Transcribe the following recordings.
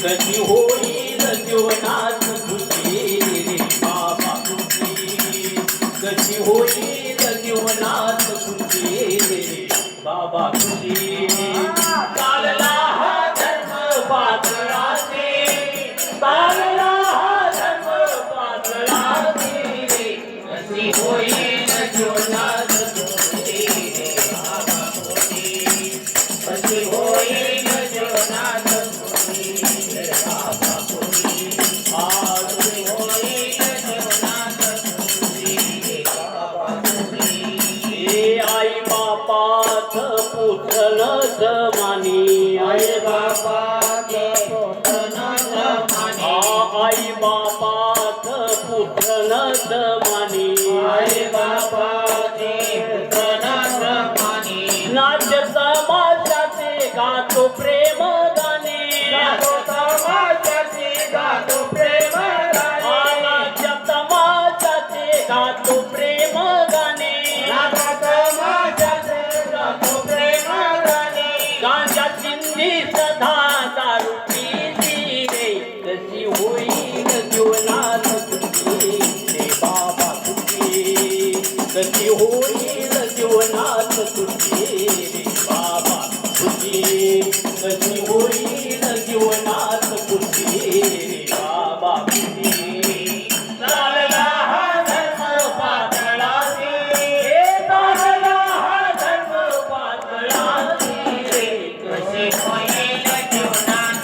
कशी होईल जीवनात खुशी रे बाबा खुशी कशी होईल जीवनात खुशी रे बाबा खुशी चालला हा धर्म पातळाचे चालला हा धर्म पातळाचे रे कशी होईल जीवनात खुशी रे बाबा खुशी कशी होईल जीवनात पुत्र जमानी आई बापाच पुत्र जमानी आई बापाचे पुत्र जमानी नाट्य समाजाचे गातो प्रेम गाणे गातो समाजाचे गातो प्रेम गाणे नाट्य समाजाचे गातो प्रेम गाणे गांजा चिंदी सदा दारू पिली रे कशी होईल जीवनात खुशी रे बाबा खुशी कशी होईल जीवनात खुशी रे बाबा खुशी कशी होईल जीवनात खुशी रे बाबा खुशी चालला हा धर्म पातळाचे चालला हा धर्म पातळाचे कशी होईल जीवनात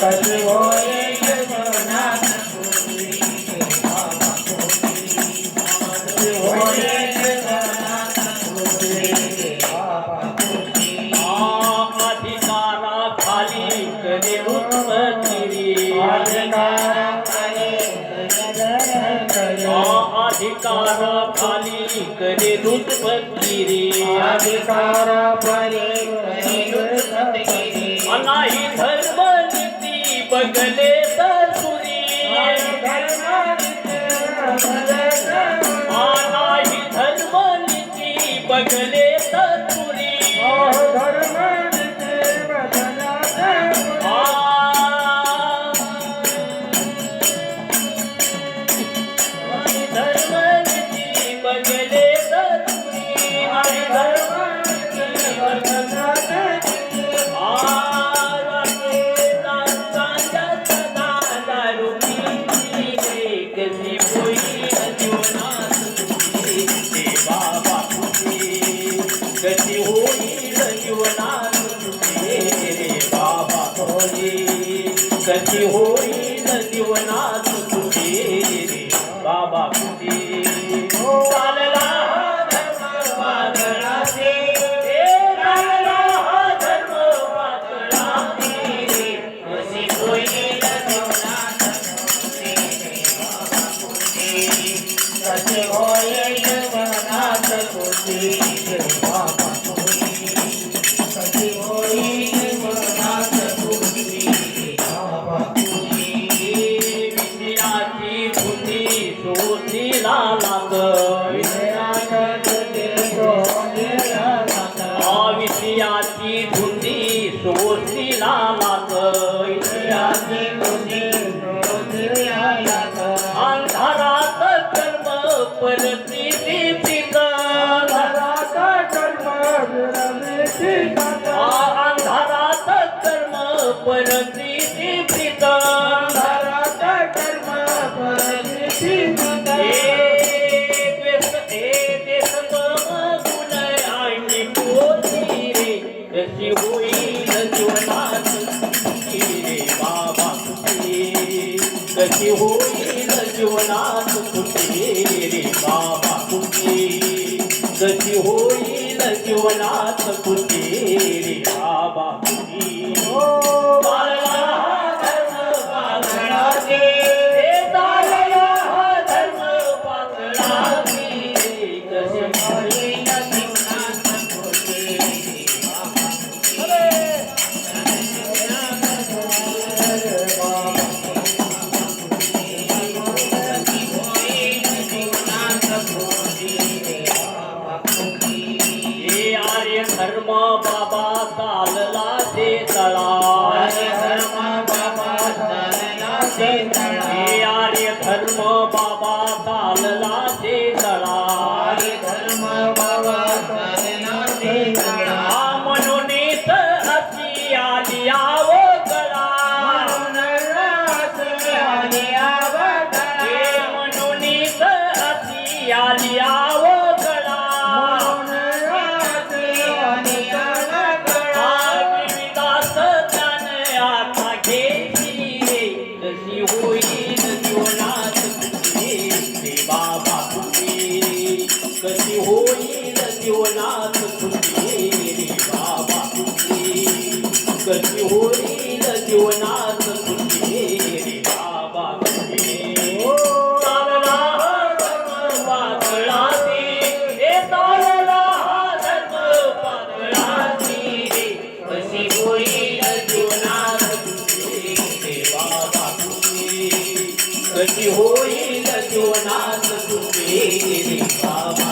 कशी होईल जीवनात अधिकाराखाली कधी उत्पत्ती अधिकाराखाली कधी उत्पत्ती रे अधिकाराखाली नाही धर्म नीती बघले तर सुरी नाही धर्म नीती बघले तर सुरी कशी होईल जीवनात खुशी रे बाबा खुशी कशी होईल जीवनात खुशी रे बाबा खुशी चालला हा धर्म पातळाचे चालला हा धर्म पातळाचे रे कशी होईल जीवनात खुशी रे बाबा खुशी कशी होईल जीवनात खुशी विषयाची धुंदी शोधीला लाग अंधारात कर्म परस्थिती अंधारात कर्म परस्थिती कशी होईल जीवनात खुशी रे बाबा खुशी कशी होईल जीवनात खुशी रे बाबा खुशी कशी होईल जीवनात खुशी रे बाबा खुशी चालला हा धर्म पातळाचे चालला हा धर्म पातळाचे कशी होईल जीवनात खुशी धर्म कशी होईल जीवनात सुखी रे बाबा चालला धर्म पातळाती हे चालला धर्म पातळाती रे कशी होईल जीवनात सुखी रे बाबा कशी होईल जीवनात सुखी रे बाबा